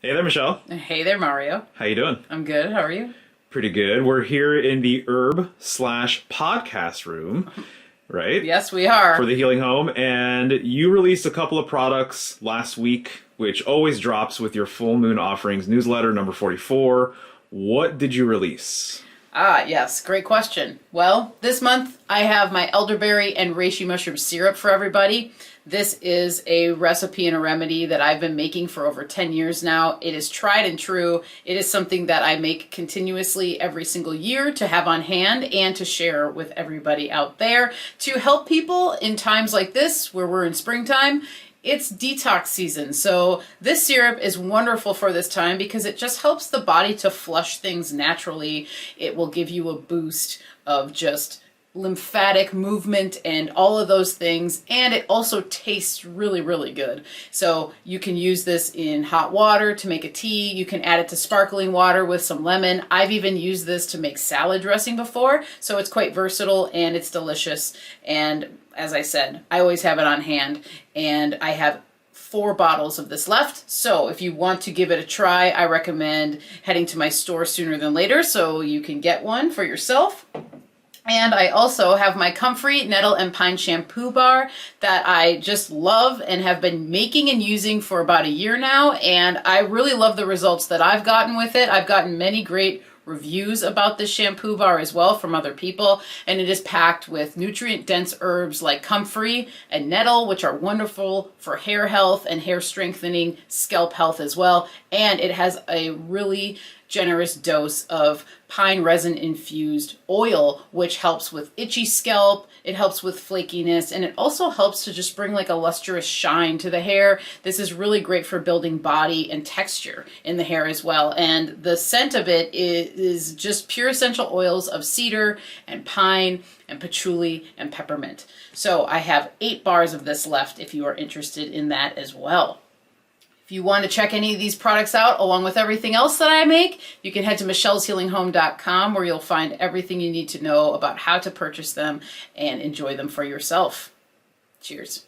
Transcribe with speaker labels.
Speaker 1: Hey there, Michelle.
Speaker 2: Hey there, Mario.
Speaker 1: How you doing?
Speaker 2: I'm good. How are you?
Speaker 1: Pretty good. We're here in the herb/podcast room, right?
Speaker 2: Yes, we are.
Speaker 1: For the Healing Home, and you released a couple of products last week, which always drops with your full moon offerings newsletter number 44. What did you release?
Speaker 2: Yes. Great question. Well, this month I have my elderberry and reishi mushroom syrup for everybody. This is a recipe and a remedy that I've been making for over 10 years now. It is tried and true. It is something that I make continuously every single year to have on hand and to share with everybody out there to help people in times like this where we're in springtime. It's detox season, so this syrup is wonderful for this time because it just helps the body to flush things naturally. It will give you a boost of just lymphatic movement and all of those things, and it also tastes really, really good. So you can use this in hot water to make a tea. You can add it to sparkling water with some lemon. I've even used this to make salad dressing before, so it's quite versatile and it's delicious. And as I said, I always have it on hand, and I have 4 bottles of this left. So if you want to give it a try, I recommend heading to my store sooner than later so you can get one for yourself. And I also have my Comfrey Nettle and Pine Shampoo bar that I just love and have been making and using for about a year now. And I really love the results that I've gotten with it. I've gotten many great reviews about this shampoo bar as well from other people, and it is packed with nutrient-dense herbs like comfrey and nettle, which are wonderful for hair health and hair strengthening, scalp health as well. And it has a really generous dose of pine resin infused oil, which helps with itchy scalp, it helps with flakiness, and it also helps to just bring like a lustrous shine to the hair. This is really great for building body and texture in the hair as well. And the scent of it is just pure essential oils of cedar and pine and patchouli and peppermint. So I have 8 bars of this left if you are interested in that as well. If you want to check any of these products out along with everything else that I make, you can head to michelleshealinghome.com where you'll find everything you need to know about how to purchase them and enjoy them for yourself. Cheers.